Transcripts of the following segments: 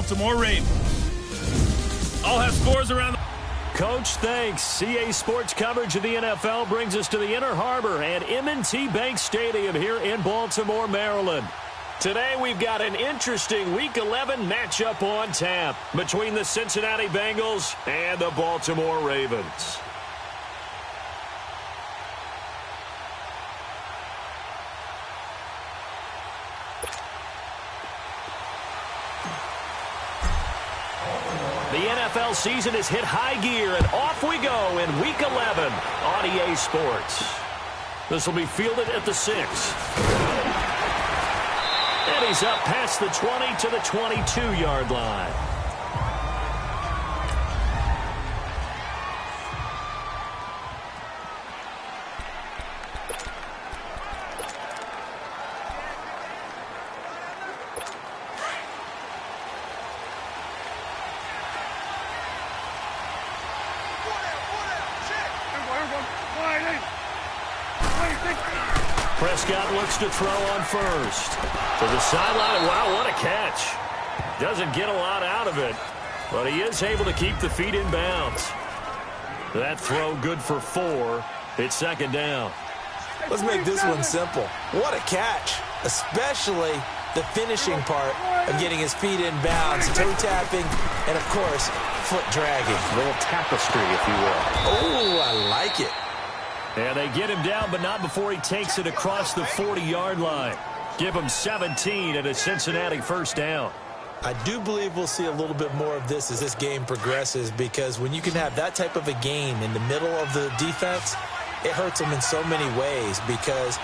Baltimore Ravens. I'll have scores around the... Coach, thanks. CA Sports coverage of the NFL brings us to the Inner Harbor and M&T Bank Stadium here in Baltimore, Maryland. Today we've got an interesting Week 11 matchup on tap between the Cincinnati Bengals and the Baltimore Ravens. The NFL season has hit high gear, and off we go in Week 11 on EA Sports. This will be fielded at the 6. And he's up past the 20 to the 22-yard line. Prescott looks to throw on first. To the sideline. Wow, what a catch. Doesn't get a lot out of it, but he is able to keep the feet in bounds. That throw good for 4. It's second down. Let's make this one simple. What a catch, especially the finishing part of getting his feet in bounds, toe tapping, and, of course, foot dragging. A little tapestry, if you will. Oh, I like it. And they get him down, but not before he takes it across the 40-yard line. Give him 17 and a Cincinnati first down. I do believe we'll see a little bit more of this as this game progresses, because when you can have that type of a gain in the middle of the defense, it hurts them in so many ways, because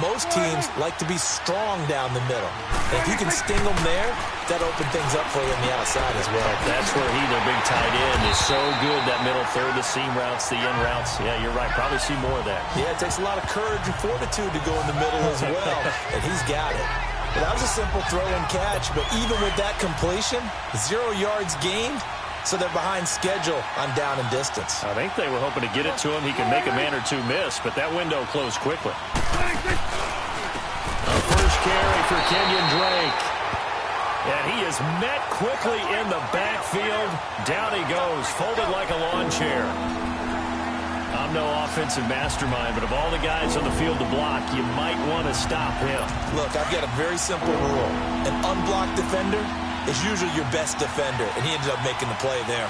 most teams like to be strong down the middle. And if you can sting them there, that opens things up for you on the outside as well. That's where their big tight end, is so good, that middle third, the seam routes, the in routes. Yeah, you're right. Probably see more of that. Yeah, it takes a lot of courage and fortitude to go in the middle as well, and he's got it. Well, that was a simple throw and catch, but even with that completion, 0 yards gained, so they're behind schedule on down and distance. I think they were hoping to get it to him. He can make a man or two miss, but that window closed quickly. A first carry for Kenyon Drake. And he is met quickly in the backfield. Down he goes, folded like a lawn chair. I'm no offensive mastermind, but of all the guys on the field to block, you might want to stop him. Look, I've got a very simple rule. An unblocked defender is usually your best defender, and he ended up making the play there.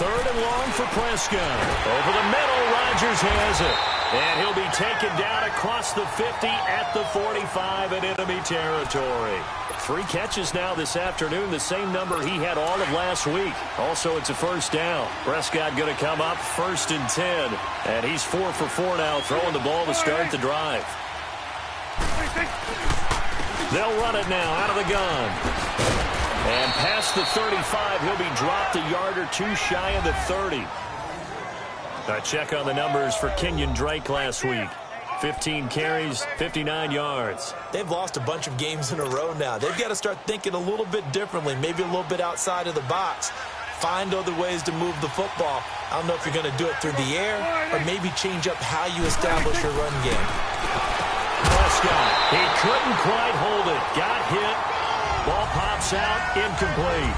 Third and long for Prescott. Over the middle, Rodgers has it. And he'll be taken down across the 50 at the 45 in enemy territory. 3 catches now this afternoon, the same number he had all of last week. Also, it's a first down. Prescott going to come up first and 10. And he's 4 for 4 now, throwing the ball to start the drive. They'll run it now out of the gun. And past the 35, he'll be dropped a yard or two shy of the 30. A check on the numbers for Kenyon Drake last week. 15 carries, 59 yards. They've lost a bunch of games in a row now. They've got to start thinking a little bit differently, maybe a little bit outside of the box. Find other ways to move the football. I don't know if you're going to do it through the air or maybe change up how you establish your run game. Prescott, he couldn't quite hold it. Got hit. Ball pops out, incomplete.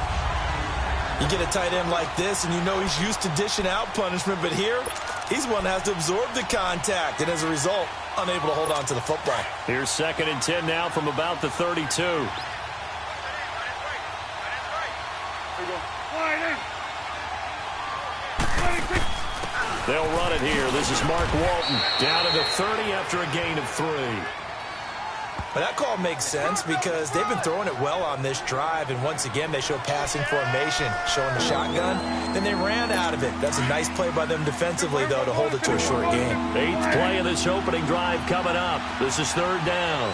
You get a tight end like this, and you know he's used to dishing out punishment, but here, he's one that has to absorb the contact, and as a result, unable to hold on to the football. Here's second and 10 now from about the 32. They'll run it here. This is Mark Walton down to the 30 after a gain of 3. But that call makes sense because they've been throwing it well on this drive, and once again they show passing formation, showing the shotgun. Then they ran out of it. That's a nice play by them defensively, though, to hold it to a short game. 8th play of this opening drive coming up. This is third down.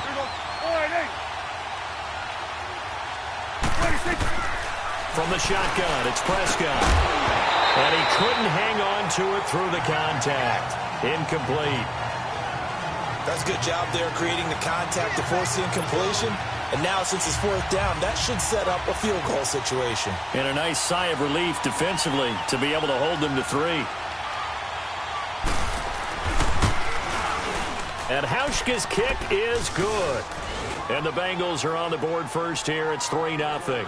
From the shotgun, it's Prescott. And he couldn't hang on to it through the contact. Incomplete. That's a good job there creating the contact to force the incompletion. And now, since it's fourth down, that should set up a field goal situation. And a nice sigh of relief defensively to be able to hold them to 3. And Hauschka's kick is good. And the Bengals are on the board first here. It's 3-0.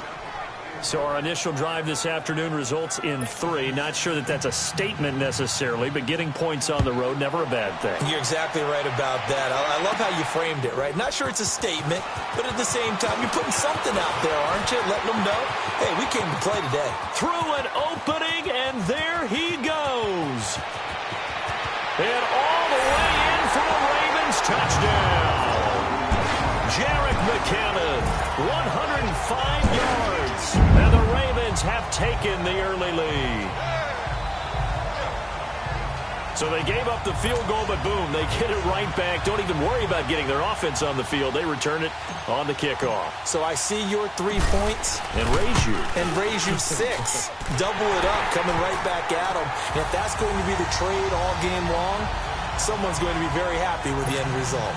So our initial drive this afternoon results in 3. Not sure that that's a statement necessarily, but getting points on the road, never a bad thing. You're exactly right about that. I love how you framed it, right? Not sure it's a statement, but at the same time, you're putting something out there, aren't you? Letting them know, hey, we came to play today. Through an opening, and there he goes. And all the way in for a Ravens touchdown. Jarek McCannon, 105 yards. And the Ravens have taken the early lead. So they gave up the field goal, but boom, they get it right back. Don't even worry about getting their offense on the field. They return it on the kickoff. So I see your 3 points. And raise you. And raise you 6. Double it up, coming right back at them. And if that's going to be the trade all game long, someone's going to be very happy with the end result.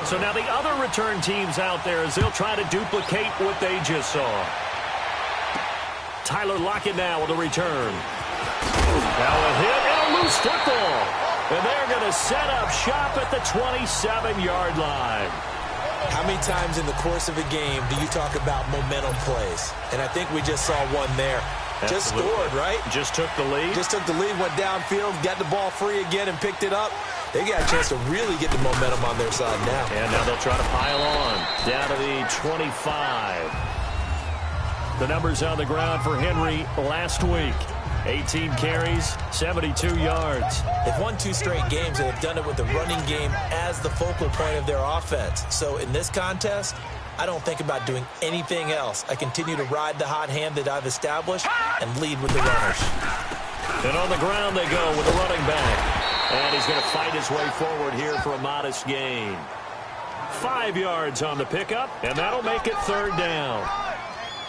So now the other return teams out there as they'll try to duplicate what they just saw. Tyler Lockett now with a return. Now a hit and a loose football. And they're going to set up shop at the 27-yard line. How many times in the course of a game do you talk about momentum plays? And I think we just saw one there. Absolutely. Just scored, right? Just took the lead. Just took the lead, went downfield, got the ball free again and picked it up. They got a chance to really get the momentum on their side now. And now they'll try to pile on down to the 25. The numbers on the ground for Henry last week. 18 carries, 72 yards. They've won 2 straight games, and they've done it with the running game as the focal point of their offense. So in this contest, I don't think about doing anything else. I continue to ride the hot hand that I've established and lead with the runners. And on the ground they go with the running back. And he's going to fight his way forward here for a modest gain. 5 yards on the pickup, and that'll make it 3rd down.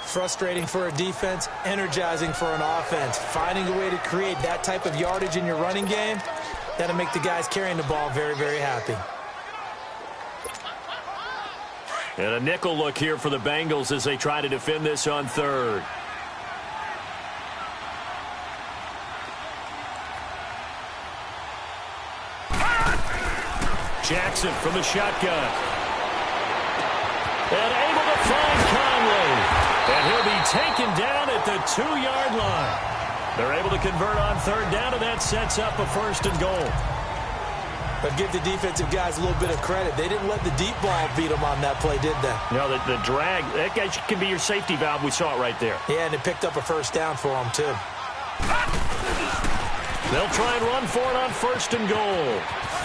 Frustrating for a defense, energizing for an offense. Finding a way to create that type of yardage in your running game, that'll make the guys carrying the ball very, very happy. And a nickel look here for the Bengals as they try to defend this on 3rd. Jackson from the shotgun. And able to find Conley. And he'll be taken down at the 2-yard line. They're able to convert on 3rd down, and that sets up a 1st and goal. But give the defensive guys a little bit of credit. They didn't let the deep ball beat them on that play, did they? No, the drag, that guy can be your safety valve. We saw it right there. Yeah, and it picked up a 1st down for them, too. They'll try and run for it on 1st and goal.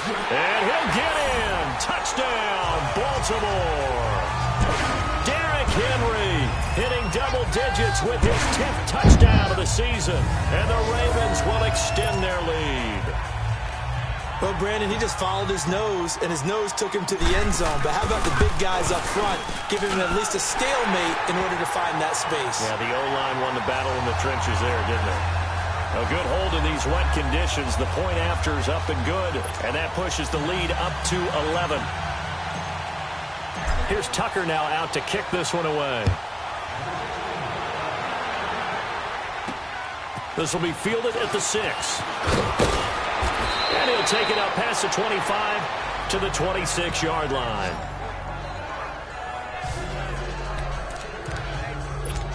And he'll get in. Touchdown, Baltimore. Derrick Henry hitting double digits with his 10th touchdown of the season. And the Ravens will extend their lead. Well, Brandon, he just followed his nose, and his nose took him to the end zone. But how about the big guys up front, giving him at least a stalemate in order to find that space? Yeah, the O-line won the battle in the trenches there, didn't it? A good hold in these wet conditions. The point after is up and good, and that pushes the lead up to 11. Here's Tucker now out to kick this one away. This will be fielded at the 6. And he'll take it out past the 25 to the 26-yard line.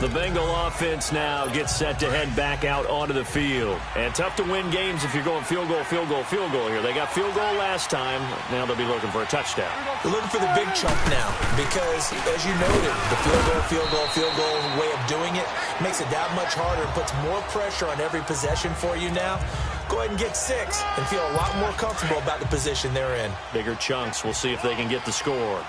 The Bengal offense now gets set to head back out onto the field. And tough to win games if you're going field goal, field goal, field goal here. They got field goal last time. Now they'll be looking for a touchdown. They're looking for the big chunk now because, as you noted, the field goal way of doing it makes it that much harder. It puts more pressure on every possession for you now. Go ahead and get 6 and feel a lot more comfortable about the position they're in. Bigger chunks. We'll see if they can get the score.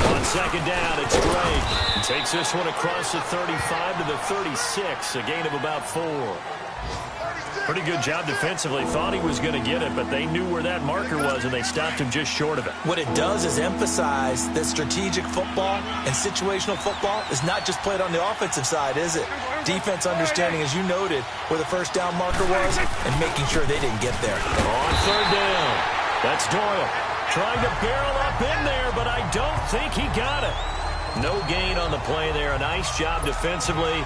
On 2nd down, it's Drake. He takes this one across the 35 to the 36, a gain of about 4. Pretty good job defensively. Thought he was going to get it, but they knew where that marker was, and they stopped him just short of it. What it does is emphasize that strategic football and situational football is not just played on the offensive side, is it? Defense understanding, as you noted, where the 1st down marker was and making sure they didn't get there. On 3rd down, that's Doyle. Trying to barrel up in there, but I don't think he got it. No gain on the play there. A nice job defensively,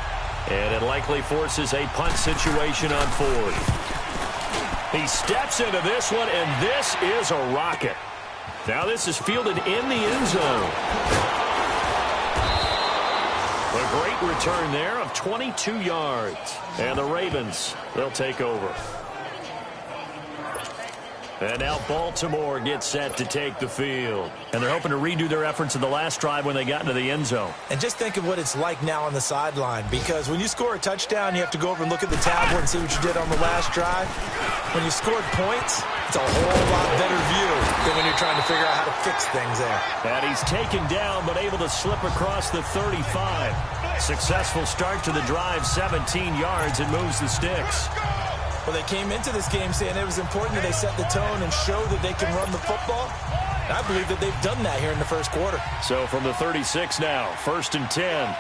and it likely forces a punt situation on fourth. He steps into this one, and this is a rocket. Now this is fielded in the end zone. A great return there of 22 yards. And the Ravens, they'll take over. And now Baltimore gets set to take the field. And they're hoping to redo their efforts in the last drive when they got into the end zone. And just think of what it's like now on the sideline, because when you score a touchdown, you have to go over and look at the tablet and see what you did on the last drive. When you scored points, it's a whole lot better view than when you're trying to figure out how to fix things there. And he's taken down, but able to slip across the 35. Successful start to the drive, 17 yards, and moves the sticks. Well, they came into this game saying it was important that they set the tone and show that they can run the football. And I believe that they've done that here in the first quarter. So from the 36 now, 1st and 10.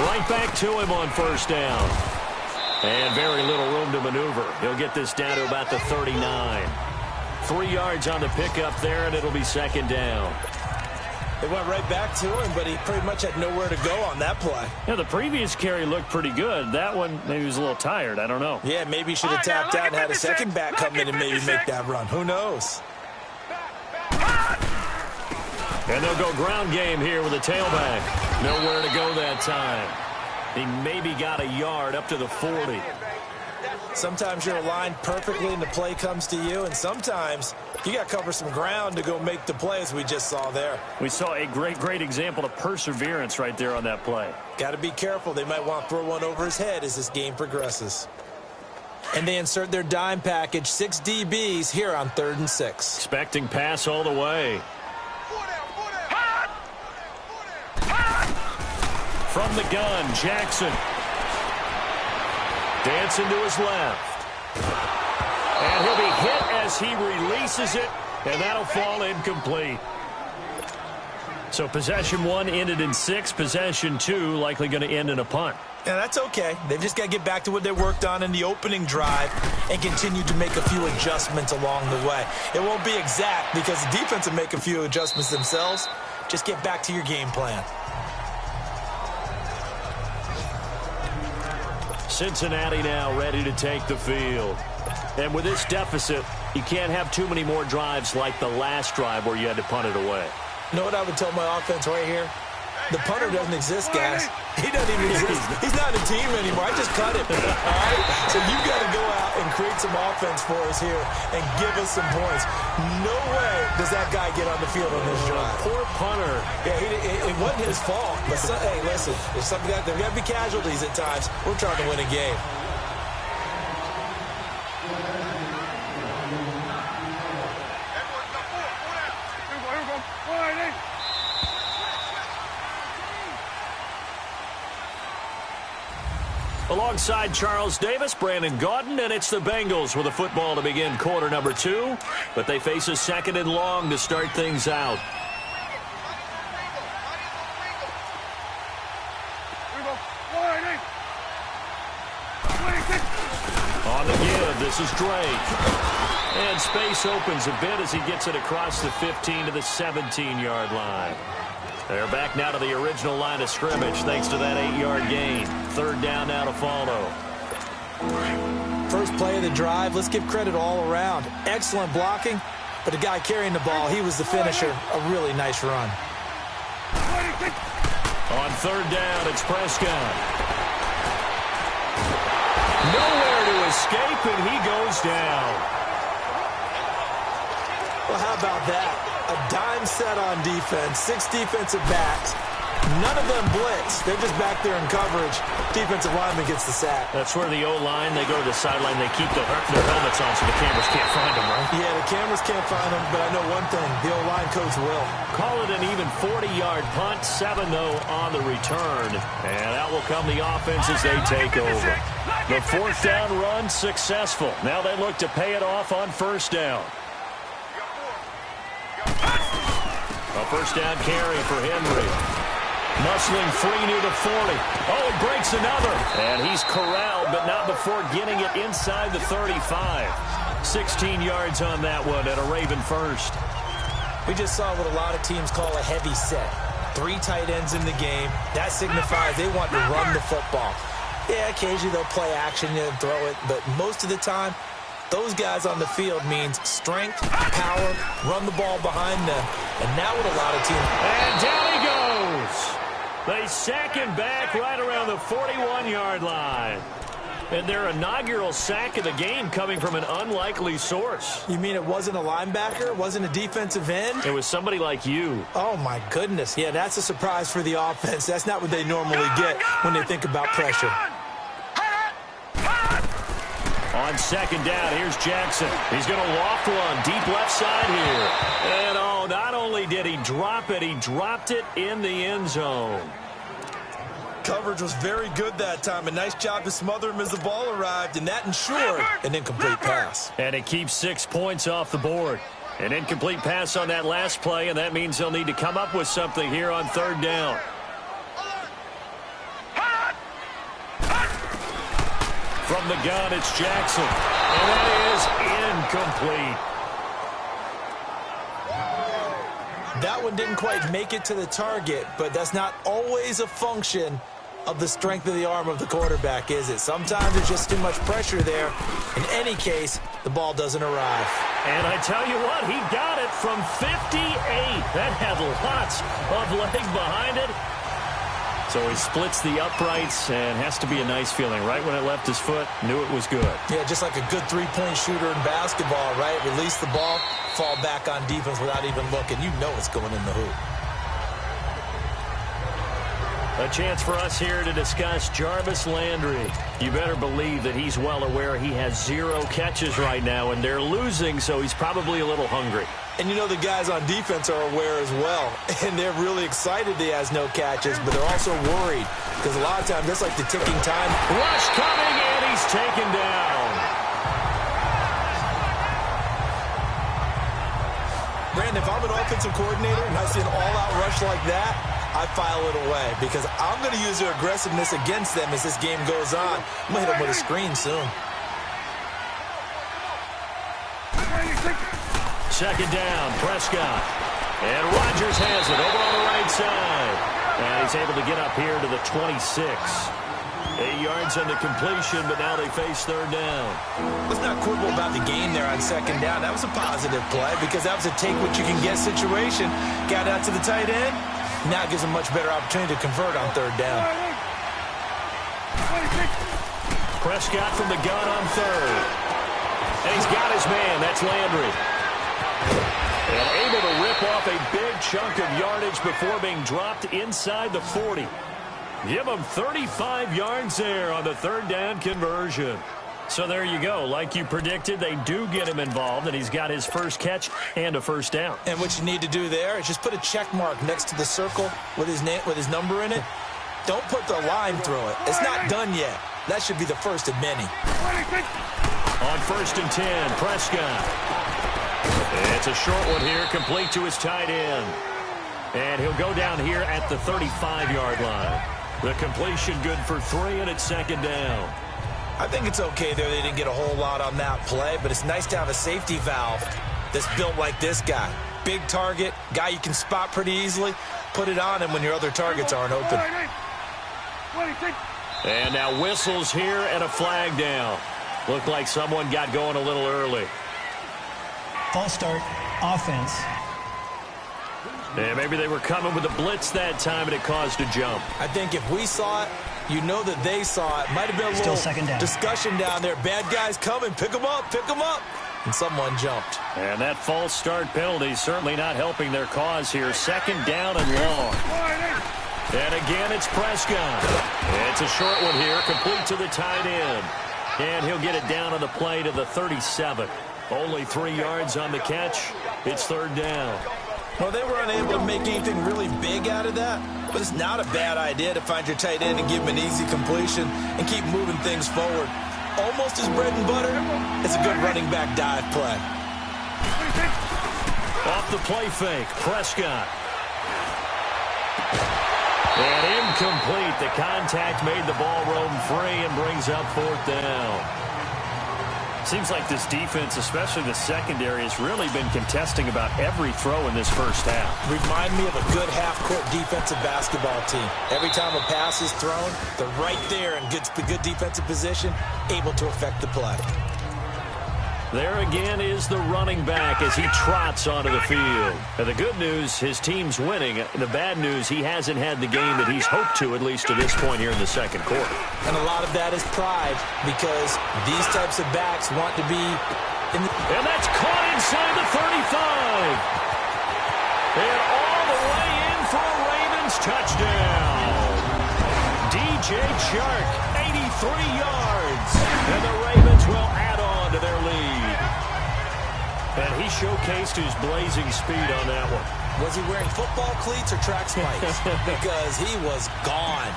Right back to him on 1st down. And very little room to maneuver. He'll get this down to about the 39. 3 yards on the pickup there, and it'll be 2nd down. They went right back to him, but he pretty much had nowhere to go on that play. Yeah, the previous carry looked pretty good. That one, maybe he was a little tired. I don't know. Yeah, maybe he should have tapped out and had a second back come in and maybe make that run. Who knows? And they'll go ground game here with a tailback. Nowhere to go that time. He maybe got a yard up to the 40. Sometimes you're aligned perfectly and the play comes to you, and sometimes you got to cover some ground to go make the play, as we just saw there. We saw a great example of perseverance right there on that play. Got to be careful. They might want to throw one over his head as this game progresses. And they insert their dime package, 6 DBs here on 3rd and 6. Expecting pass all the way. From the gun, Jackson. Dancing to his left. And he'll be hit as he releases it, and that'll fall incomplete. So possession 1 ended in 6. Possession 2 likely going to end in a punt. Yeah, that's okay. They've just got to get back to what they worked on in the opening drive and continue to make a few adjustments along the way. It won't be exact because the defense will make a few adjustments themselves. Just get back to your game plan. Cincinnati now ready to take the field. And with this deficit, you can't have too many more drives like the last drive where you had to punt it away. You know what I would tell my offense right here? The punter doesn't exist, guys. He doesn't even exist. He's not a team anymore. I just cut him. All right? So you've got to go out and create some offense for us here and give us some points. No way does that guy get on the field on this drive. Poor punter. Yeah, it wasn't his fault. But hey, listen, there's something there got to be casualties at times. We're trying to win a game. Alongside Charles Davis, Brandon Gaudin, and it's the Bengals with a football to begin quarter number 2. But they face a 2nd and long to start things out. On the give, this is Drake. And space opens a bit as he gets it across the 15 to the 17-yard line. They're back now to the original line of scrimmage thanks to that 8-yard gain. 3rd down now to follow. First play of the drive, let's give credit all around. Excellent blocking, but the guy carrying the ball, he was the finisher. A really nice run. On 3rd down, it's Prescott. Nowhere to escape, and he goes down. Well, how about that? A dime set on defense, 6 defensive backs. None of them blitz. They're just back there in coverage. Defensive lineman gets the sack. That's where the O-line, they go to the sideline, they keep their helmets on so the cameras can't find them, right? Yeah, the cameras can't find them, but I know one thing. The O-line coach will. Call it an even 40-yard punt, 7, though, on the return. And out will come the offense as they take over. The 4th down run successful. Now they look to pay it off on 1st down. A 1st down carry for Henry. Muscling free near the 40. Oh, he breaks another. And he's corralled, but not before getting it inside the 35. 16 yards on that one and a Raven first. We just saw what a lot of teams call a heavy set. 3 tight ends in the game. That signifies they want to run the football. Yeah, occasionally they'll play action and throw it, but most of the time, those guys on the field means strength, power, run the ball behind them. And now what a lot of teams... And down he goes. They sack him back right around the 41-yard line. And their inaugural sack of the game coming from an unlikely source. You mean it wasn't a linebacker? It wasn't a defensive end? It was somebody like you. Oh, my goodness. Yeah, that's a surprise for the offense. That's not what they normally get when they think about pressure. On second down, here's Jackson. He's going to loft one deep left side here. And, oh, not only did he drop it, he dropped it in the end zone. Coverage was very good that time. A nice job to smother him as the ball arrived, and that ensured an incomplete pass. And it keeps 6 points off the board. An incomplete pass on that last play, and that means they'll need to come up with something here on third down. From the gun, it's Jackson. And that is incomplete. That one didn't quite make it to the target, but that's not always a function of the strength of the arm of the quarterback, is it? Sometimes there's just too much pressure there. In any case, the ball doesn't arrive. And I tell you what, he got it from 58. That had lots of leg behind it. So he splits the uprights and has to be a nice feeling. Right when it left his foot, knew it was good. Yeah, just like a good three-point shooter in basketball, right? Release the ball, fall back on defense without even looking. You know it's going in the hoop. A chance for us here to discuss Jarvis Landry. You better believe that he's well aware he has 0 catches right now, and they're losing, so he's probably a little hungry. And you know the guys on defense are aware as well, and they're really excited he has no catches, but they're also worried because a lot of times that's like the ticking time. Rush coming, and he's taken down. Brandon, if I'm an offensive coordinator and I see an all-out rush like that, I file it away because I'm going to use their aggressiveness against them as this game goes on. I'm going to hit them with a screen soon. Second down, Prescott. And Rodgers has it over on the right side. And he's able to get up here to the 26. 8 yards on the completion, but now they face third down. Let's not quibble about the game there on second down. That was a positive play because that was a take-what-you-can-get situation. Got out to the tight end. Now it gives him a much better opportunity to convert on third down. Prescott from the gun on third. And he's got his man. That's Landry. And able to rip off a big chunk of yardage before being dropped inside the 40. Give him 35 yards there on the third down conversion. So there you go. Like you predicted, they do get him involved, and he's got his first catch and a first down. And what you need to do there is just put a check mark next to the circle with his name, with his number in it. Don't put the line through it. It's not done yet. That should be the first of many. On 1st and 10, Prescott. It's a short one here, complete to his tight end. And he'll go down here at the 35-yard line. The completion good for 3, and it's second down. I think it's okay there. They didn't get a whole lot on that play, but it's nice to have a safety valve that's built like this guy. Big target, guy you can spot pretty easily. Put it on him when your other targets aren't open. And now whistles here and a flag down. Looked like someone got going a little early. False start, offense. Yeah, maybe they were coming with a blitz that time, and it caused a jump. I think if we saw it, you know that they saw it. Might have been a little discussion down there. Bad guys coming. Pick them up. Pick them up. And someone jumped. And that false start penalty certainly not helping their cause here. Second down and long. And again, it's Prescott. It's a short one here, complete to the tight end. And he'll get it down on the play to the 37. Only 3 yards on the catch. It's third down. Well, they were unable to make anything really big out of that, but it's not a bad idea to find your tight end and give him an easy completion and keep moving things forward. Almost his bread and butter. It's a good running back dive play. Off the play fake, Prescott. And incomplete. The contact made the ball roam free and brings up fourth down. Seems like this defense, especially the secondary, has really been contesting about every throw in this first half. Remind me of a good half-court defensive basketball team. Every time a pass is thrown, they're right there in good defensive position, able to affect the play. There again is the running back as he trots onto the field. And the good news, his team's winning. The bad news, he hasn't had the game that he's hoped to, at least to this point here in the second quarter. And a lot of that is pride, because these types of backs want to be in the... And that's caught inside the 35. And all the way in for a Ravens touchdown. DJ Chark, 83 yards. And the Ravens will add on to their lead. And he showcased his blazing speed on that one. Was he wearing football cleats or track spikes? Because he was gone.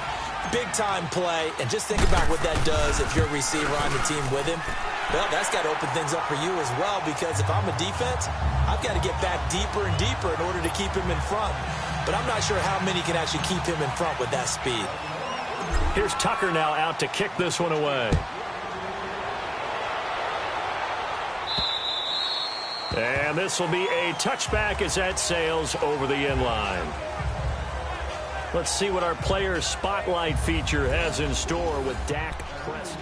Big-time play, and just think about what that does if you're a receiver on the team with him. Well, that's got to open things up for you as well, because if I'm a defense, I've got to get back deeper and deeper in order to keep him in front. But I'm not sure how many can actually keep him in front with that speed. Here's Tucker now out to kick this one away. And this will be a touchback as that sails over the end line. Let's see what our player spotlight feature has in store with Dak Prescott.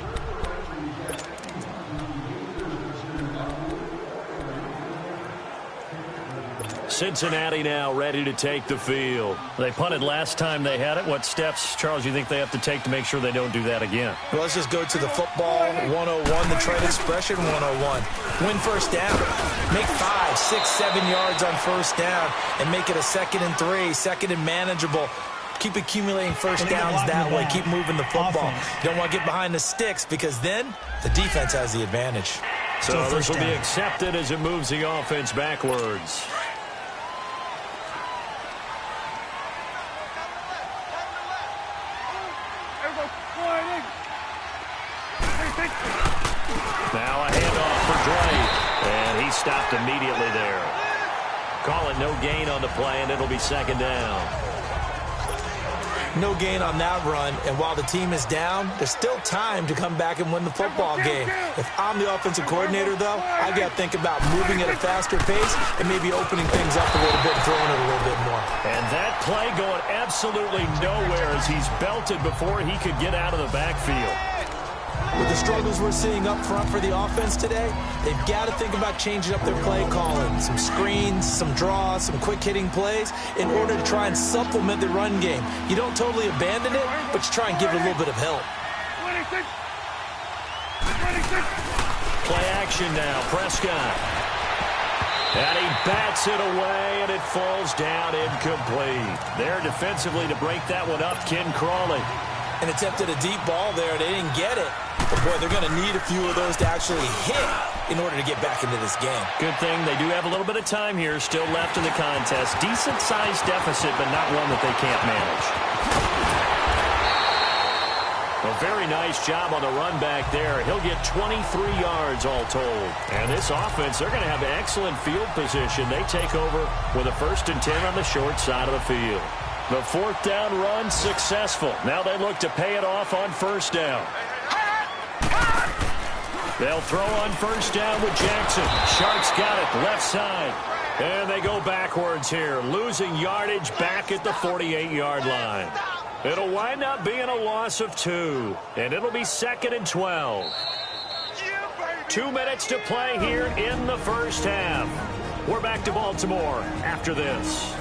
Cincinnati now ready to take the field. They punted last time they had it. What steps, Charles, you think they have to take to make sure they don't do that again? Well, let's just go to the football 101, the trade expression 101. Win first down. Make 5, 6, 7 yards on first down and make it a 2nd and 3, 2nd and manageable. Keep accumulating first downs that way. Keep moving the football. You don't want to get behind the sticks, because then the defense has the advantage. So this will be accepted as it moves the offense backwards. Now a handoff for Drake, and he stopped immediately there. Call it no gain on the play, and it'll be 2nd down. No gain on that run, and while the team is down, there's still time to come back and win the football game. If I'm the offensive coordinator, though, I've got to think about moving at a faster pace and maybe opening things up a little bit and throwing it a little bit more. And that play going absolutely nowhere as he's belted before he could get out of the backfield. With the struggles we're seeing up front for the offense today, they've got to think about changing up their play calling. Some screens, some draws, some quick-hitting plays in order to try and supplement the run game. You don't totally abandon it, but you try and give it a little bit of help. Play action now, Prescott. And he bats it away, and it falls down incomplete. There defensively to break that one up, Ken Crawley. And attempted a deep ball there. They didn't get it. But, boy, they're going to need a few of those to actually hit in order to get back into this game. Good thing they do have a little bit of time here still left in the contest. Decent-sized deficit, but not one that they can't manage. A very nice job on the run back there. He'll get 23 yards all told. And this offense, they're going to have excellent field position. They take over with a 1st and 10 on the short side of the field. The 4th down run successful. Now they look to pay it off on 1st down. They'll throw on 1st down with Jackson. Shark's got it left side. And they go backwards here, losing yardage back at the 48-yard line. It'll wind up being a loss of 2. And it'll be 2nd and 12. 2 minutes to play here in the first half. We're back to Baltimore after this.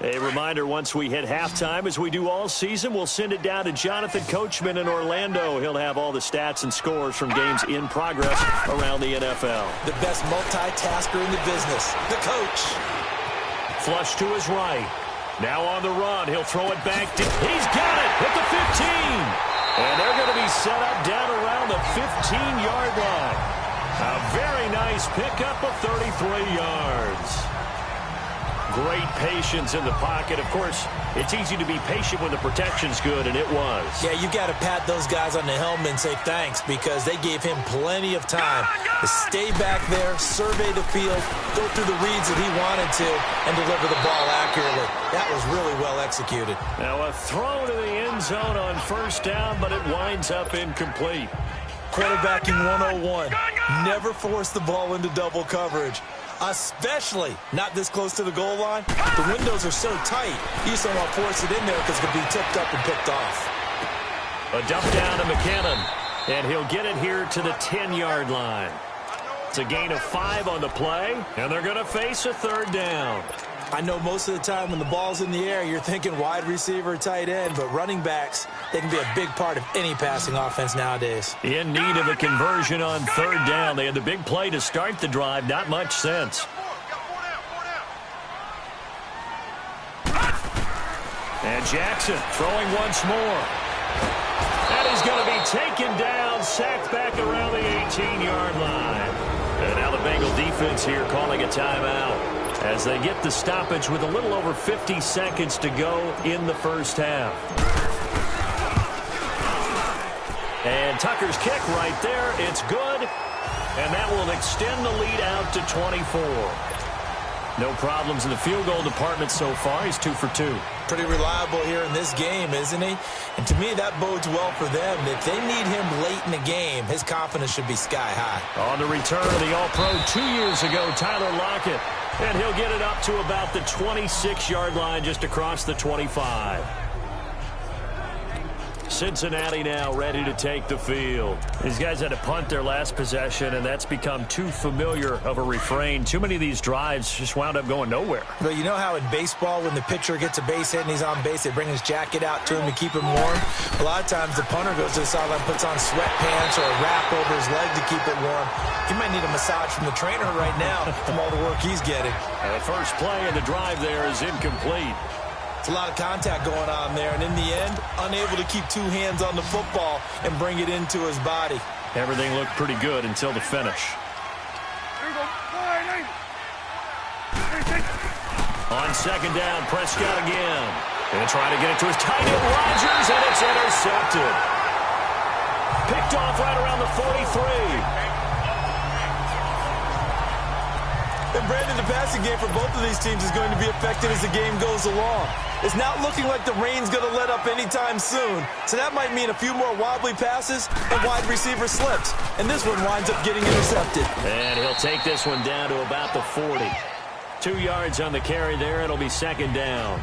A reminder, once we hit halftime, as we do all season, we'll send it down to Jonathan Coachman in Orlando. He'll have all the stats and scores from games in progress around the NFL. The best multitasker in the business, the coach. Flush to his right. Now on the run. He'll throw it back. He's got it at the 15. And they're going to be set up down around the 15-yard line. A very nice pickup of 33 yards. great patience in the pocket. Of course, it's easy to be patient when the protection's good, and it was. Yeah, you got to pat those guys on the helmet and say thanks because they gave him plenty of time to stay back there, survey the field, go through the reads that he wanted to, and deliver the ball accurately. That was really well executed. Now a throw to the end zone on first down, but it winds up incomplete. Quarterbacking 101. Never force the ball into double coverage, especially not this close to the goal line. The windows are so tight, you just don't want to force it in there because it could be tipped up and picked off. A dump down to McKinnon, and he'll get it here to the 10-yard line. It's a gain of 5 on the play, and they're going to face a third down. I know most of the time when the ball's in the air, you're thinking wide receiver, tight end, but running backs, they can be a big part of any passing offense nowadays. In need of a conversion on third down. They had the big play to start the drive. Not much sense. And Jackson throwing once more. And he's going to be taken down, sacked back around the 18-yard line. And now the Bengal defense here calling a timeout as they get the stoppage with a little over 50 seconds to go in the first half. And Tucker's kick right there. It's good. And that will extend the lead out to 24. No problems in the field goal department so far. He's 2 for 2. Pretty reliable here in this game, isn't he? And to me, that bodes well for them. If they need him late in the game, his confidence should be sky high. On the return of the All-Pro 2 years ago, Tyler Lockett. And he'll get it up to about the 26-yard line, just across the 25. Cincinnati now ready to take the field. These guys had to punt their last possession, and that's become too familiar of a refrain. Too many of these drives just wound up going nowhere. But you know how in baseball, when the pitcher gets a base hit and he's on base, they bring his jacket out to him to keep him warm? A lot of times the punter goes to the sideline, puts on sweatpants or a wrap over his leg to keep it warm. He might need a massage from the trainer right now from all the work he's getting. And the first play of the drive there is incomplete. It's a lot of contact going on there, and in the end, unable to keep 2 hands on the football and bring it into his body. Everything looked pretty good until the finish. On second down, Prescott again. Going to try to get it to his tight end, Rodgers, and it's intercepted. Picked off right around the 43. And Brandon, the passing game for both of these teams is going to be affected as the game goes along. It's not looking like the rain's going to let up anytime soon. So that might mean a few more wobbly passes and wide receiver slips. And this one winds up getting intercepted. And he'll take this one down to about the 40. 2 yards on the carry there. It'll be second down.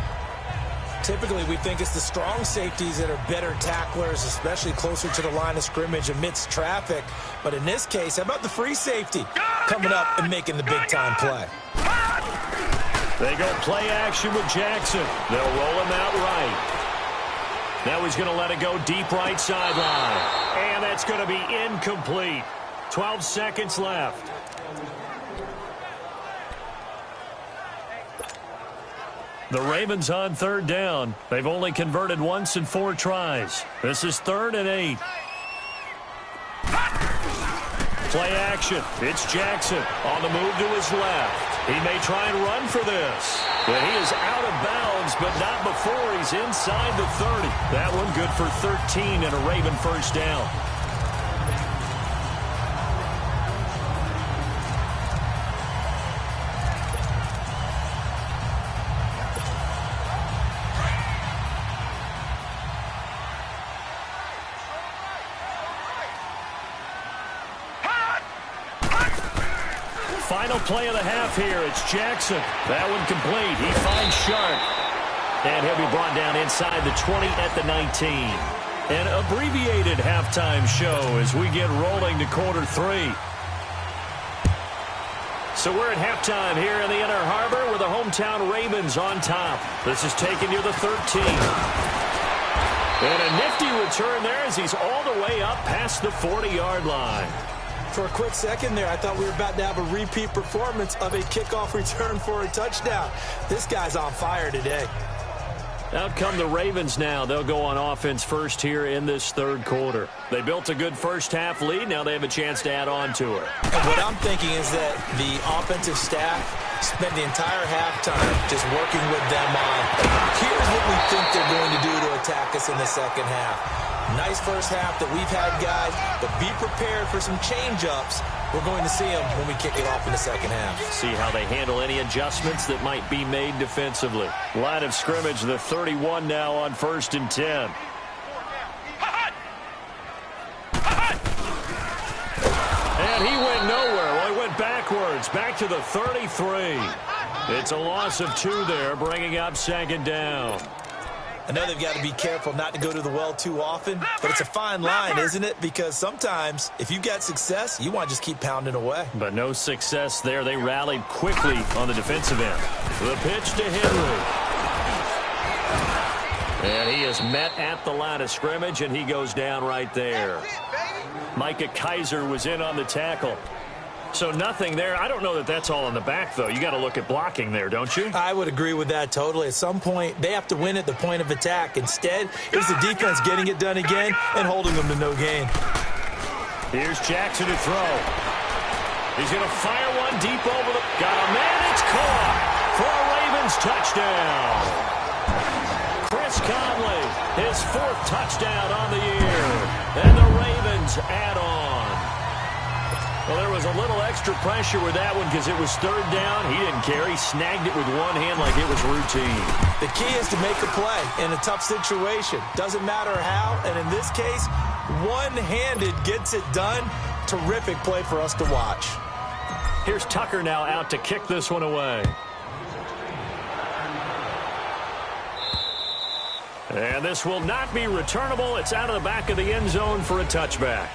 Typically, we think it's the strong safeties that are better tacklers, especially closer to the line of scrimmage amidst traffic. But in this case, how about the free safety coming up and making the big-time play? They go play action with Jackson. They'll roll him out right. Now he's going to let it go deep right sideline. And that's going to be incomplete. 12 seconds left. The Ravens on third down. They've only converted once in 4 tries. This is 3rd and 8. Play action. It's Jackson on the move to his left. He may try and run for this. But he is out of bounds, but not before he's inside the 30. That one good for 13 and a Raven first down. Final play of the half here. It's Jackson. That one complete. He finds Sharp. And he'll be brought down inside the 20 at the 19. An abbreviated halftime show as we get rolling to quarter 3. So we're at halftime here in the Inner Harbor with the hometown Ravens on top. This is taken near the 13. And a nifty return there as he's all the way up past the 40-yard line. For a quick second there, I thought we were about to have a repeat performance of a kickoff return for a touchdown. This guy's on fire today. Out come the Ravens now. They'll go on offense first here in this third quarter. They built a good first half lead. Now they have a chance to add on to it. And what I'm thinking is that the offensive staff Spent the entire halftime just working with them on, here's what we think they're going to do to attack us in the second half. Nice first half that we've had, guys, but be prepared for some change-ups. We're going to see them when we kick it off in the second half. See how they handle any adjustments that might be made defensively. Line of scrimmage, the 31 now on 1st and 10. And he went nowhere. Well, he went backwards, back to the 33. It's a loss of 2 there, bringing up 2nd down. I know they've got to be careful not to go to the well too often, but it's a fine line, isn't it? Because sometimes, if you've got success, you want to just keep pounding away. But no success there. They rallied quickly on the defensive end. The pitch to Henry. And he is met at the line of scrimmage, and he goes down right there. Micah Kaiser was in on the tackle. So nothing there. I don't know that that's all in the back, though. You got to look at blocking there, don't you? I would agree with that totally. At some point, they have to win at the point of attack. Instead, it was the defense getting it done again and holding them to no gain. Here's Jackson to throw. He's going to fire one deep over the... Got a man. It's caught for a Ravens touchdown. Chris Conley, his 4th touchdown on the year. And the Ravens add on. Well, there was a little extra pressure with that one because it was 3rd down. He didn't care. He snagged it with one hand like it was routine. The key is to make a play in a tough situation. Doesn't matter how, and in this case, one-handed gets it done. Terrific play for us to watch. Here's Tucker now out to kick this one away. And this will not be returnable. It's out of the back of the end zone for a touchback.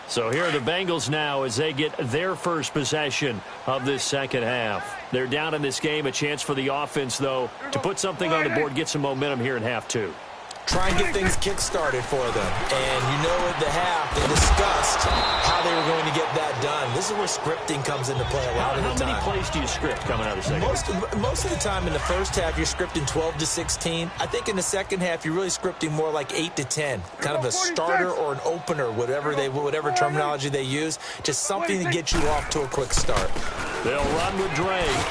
So here are the Bengals now as they get their first possession of this second half. They're down in this game. A chance for the offense, though, to put something on the board, get some momentum here in half 2. Try and get things kick-started for them. And you know at the half, they discussed how they were going to get that done. This is where scripting comes into play a lot of the time. How many plays do you script coming out of the second half? Most of the time in the first half, you're scripting 12 to 16. I think in the second half, you're really scripting more like 8 to 10. Kind of a starter or an opener, whatever terminology they use. Just something to get you off to a quick start. They'll run with Drake.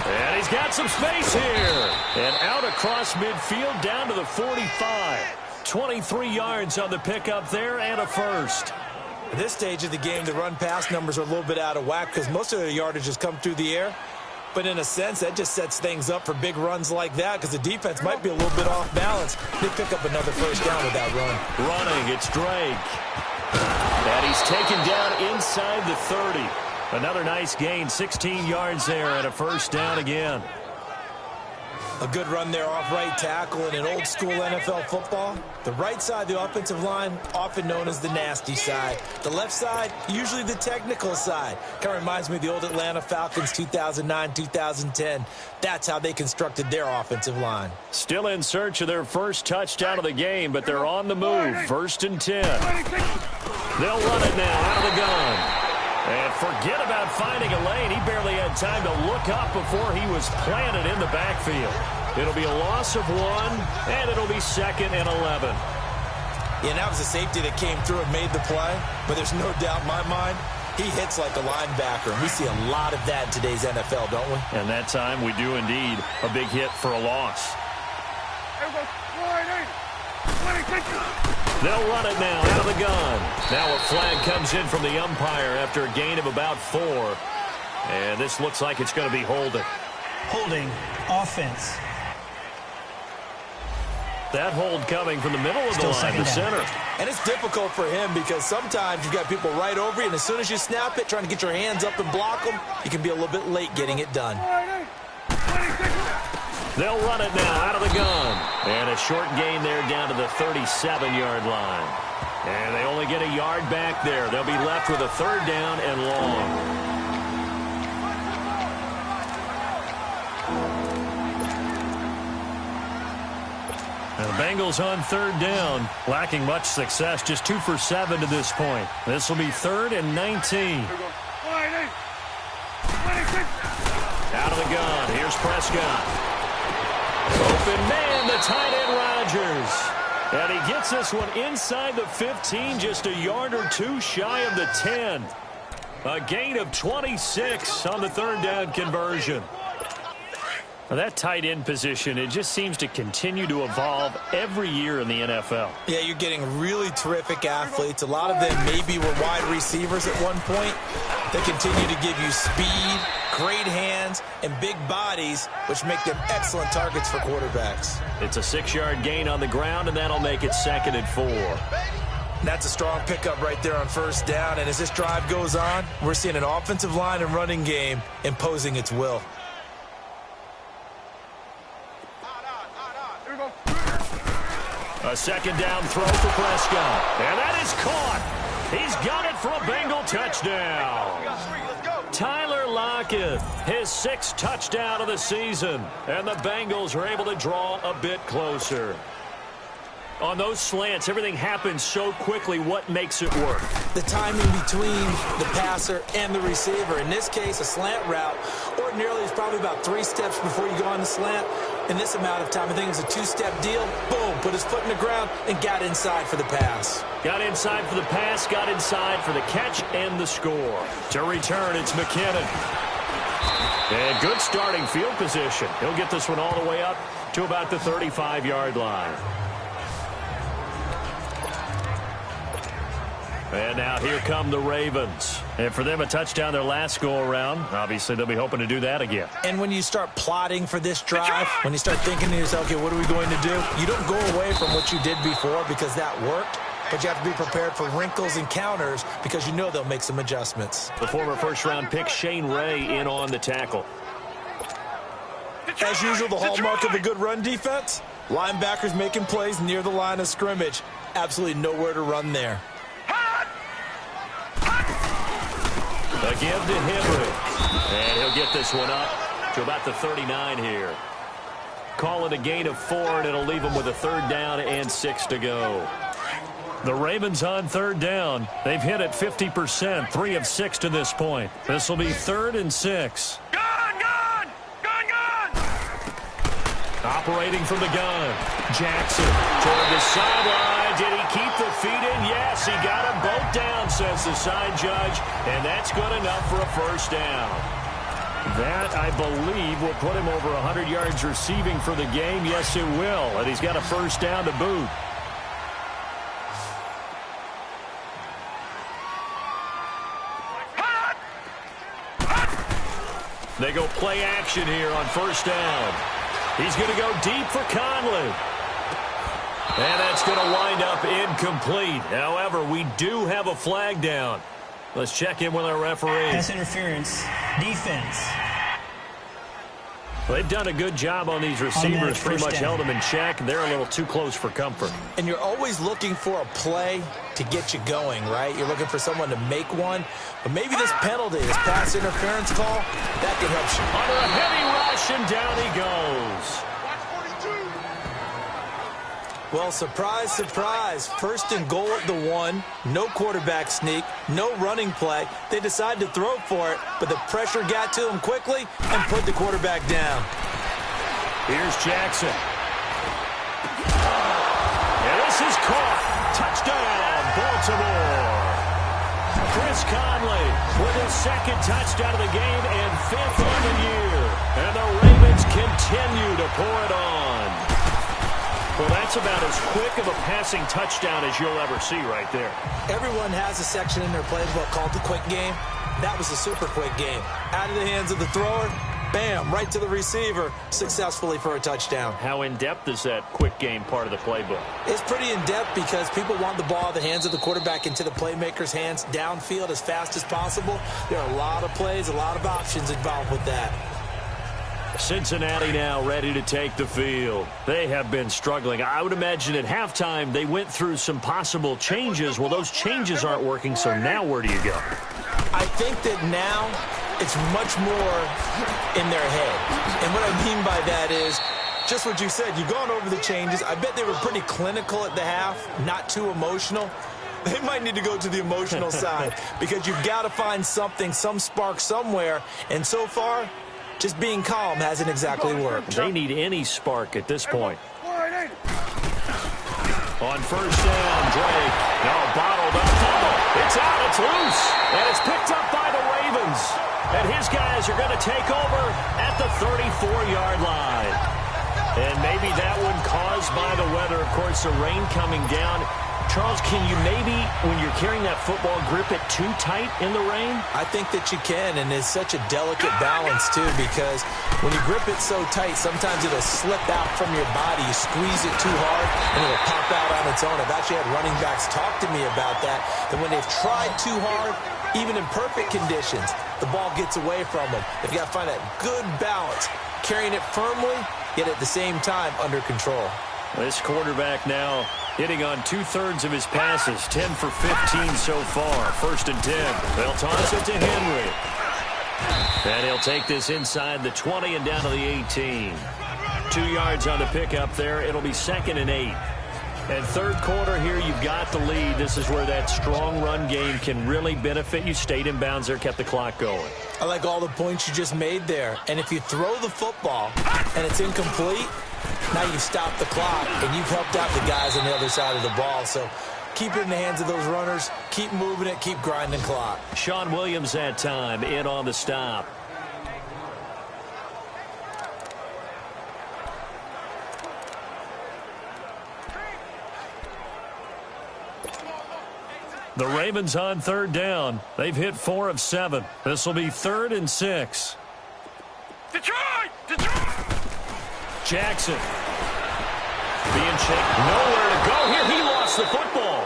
And he's got some space here. And out across midfield down to the 45. 23 yards on the pickup there and a first. At this stage of the game, the run-pass numbers are a little bit out of whack because most of the yardage has come through the air. But in a sense, that just sets things up for big runs like that because the defense might be a little bit off balance. They pick up another first down with that run. Running, it's Drake. And he's taken down inside the 30. Another nice gain, 16 yards there and a first down again. A good run there off right tackle. In an old-school NFL football, the right side of the offensive line, often known as the nasty side. The left side, usually the technical side. Kind of reminds me of the old Atlanta Falcons 2009, 2010. That's how they constructed their offensive line. Still in search of their first touchdown of the game, but they're on the move. 1st and 10. They'll run it now out of the gun. And forget about finding a lane. He barely had time to look up before he was planted in the backfield. It'll be a loss of 1, and it'll be 2nd and 11. Yeah, and that was a safety that came through and made the play. But there's no doubt in my mind, he hits like a linebacker. And we see a lot of that in today's NFL, don't we? And that time we do indeed. A big hit for a loss. They'll run it now out of the gun. Now a flag comes in from the umpire after a gain of about 4. And this looks like it's going to be holding. Holding offense. That hold coming from the middle of the line, the center. And it's difficult for him because sometimes you've got people right over you, and as soon as you snap it, trying to get your hands up and block them, you can be a little bit late getting it done. They'll run it now out of the gun. And a short gain there down to the 37-yard line. And they only get a yard back there. They'll be left with a 3rd down and long. And the Bengals on 3rd down, lacking much success, just 2 for 7 to this point. This will be 3rd and 19. Out of the gun, here's Prescott. Open man, the tight end Rodgers. And he gets this one inside the 15, just a yard or two shy of the 10. A gain of 26 on the third down conversion. Well, that tight end position, it just seems to continue to evolve every year in the NFL. Yeah, you're getting really terrific athletes. A lot of them maybe were wide receivers at one point. They continue to give you speed, great hands, and big bodies, which make them excellent targets for quarterbacks. It's a 6-yard gain on the ground, and that'll make it 2nd and 4. That's a strong pickup right there on first down. And as this drive goes on, we're seeing an offensive line and running game imposing its will. A 2nd down throw for Prescott. And that is caught. He's got it for a Bengal touchdown. Tyler Lockett, his 6th touchdown of the season. And the Bengals are able to draw a bit closer. On those slants, everything happens so quickly. What makes it work? The timing between the passer and the receiver. In this case, a slant route ordinarily is probably about 3 steps before you go on the slant. In this amount of time, I think it was a 2-step deal. Boom, put his foot in the ground and got inside for the pass. Got inside for the pass, got inside for the catch and the score. To return, it's McKinnon. And good starting field position. He'll get this one all the way up to about the 35-yard line. And now here come the Ravens. And for them, a touchdown their last go-around. Obviously, they'll be hoping to do that again. And when you start plotting for this drive, when you start thinking to yourself, okay, what are we going to do? You don't go away from what you did before because that worked. But you have to be prepared for wrinkles and counters because you know they'll make some adjustments. The former first-round pick, Shane Ray, in on the tackle. As usual, the hallmark of a good run defense, linebackers making plays near the line of scrimmage. Absolutely nowhere to run there. A give to Henry. And he'll get this one up to about the 39 here. Call it a gain of 4, and it'll leave him with a 3rd down and 6 to go. The Ravens on 3rd down. They've hit it 50%, 3 of 6 to this point. This will be 3rd and 6. Gun! Operating from the gun. Jackson toward the sideline. Did he keep the feet in? Yes, he got them both down, says the side judge. And that's good enough for a 1st down. That, I believe, will put him over 100 yards receiving for the game. Yes, it will. And he's got a 1st down to boot. They go play action here on 1st down. He's going to go deep for Conley. And that's going to wind up incomplete. However, we do have a flag down. Let's check in with our referee. Pass interference. Defense. Well, they've done a good job on these receivers. Pretty much held them in check. They're a little too close for comfort. And you're always looking for a play to get you going, right? You're looking for someone to make one. But maybe this penalty, this pass interference call, that could help you. Under a heavy rush, and down he goes. Well, surprise, surprise. 1st and goal at the 1. No quarterback sneak. No running play. They decide to throw for it, but the pressure got to him quickly and put the quarterback down. Here's Jackson. And this is caught. Touchdown, Baltimore. Chris Conley with his 2nd touchdown of the game and 5th on the year. And the Ravens continue to pour it on. Well, that's about as quick of a passing touchdown as you'll ever see right there. Everyone has a section in their playbook called the quick game. That was a super quick game. Out of the hands of the thrower, bam, right to the receiver, successfully for a touchdown. How in-depth is that quick game part of the playbook? It's pretty in-depth because people want the ball out of the hands of the quarterback into the playmaker's hands downfield as fast as possible. There are a lot of plays, a lot of options involved with that. Cincinnati now ready to take the field. They have been struggling. I would imagine at halftime they went through some possible changes. Well, those changes aren't working, so now where do you go? I think that now it's much more in their head. And what I mean by that is just what you said. You've gone over the changes. I bet they were pretty clinical at the half, not too emotional. They might need to go to the emotional side because you've got to find something, some spark somewhere. And so far, just being calm hasn't exactly worked. They need any spark at this point. On first down, Drake. No, bottled up. It's out. It's loose. And it's picked up by the Ravens. And his guys are going to take over at the 34-yard line. And maybe that one caused by the weather. Of course, the rain coming down. Charles, can you maybe, when you're carrying that football, grip it too tight in the rain? I think that you can, and it's such a delicate balance, too, because when you grip it so tight, sometimes it'll slip out from your body. You squeeze it too hard, and it'll pop out on its own. I've actually had running backs talk to me about that when they've tried too hard, even in perfect conditions, the ball gets away from them. If you got to find that good balance, carrying it firmly, yet at the same time under control. This quarterback now hitting on 2/3 of his passes, 10 for 15 so far. 1st and 10. They'll toss it to Henry. And he'll take this inside the 20 and down to the 18. 2 yards on the pickup there. It'll be 2nd and 8. And third quarter here, you've got the lead. This is where that strong run game can really benefit you. Stayed in bounds there, kept the clock going. I like all the points you just made there. And if you throw the football and it's incomplete, now you've stopped the clock and you've helped out the guys on the other side of the ball. So keep it in the hands of those runners. Keep moving it. Keep grinding clock. Sean Williams that time in on the stop. The Ravens on 3rd down. They've hit 4 of 7. This will be 3rd and 6. Detroit! Detroit! Jackson. Being checked. Nowhere to go here. He lost the football.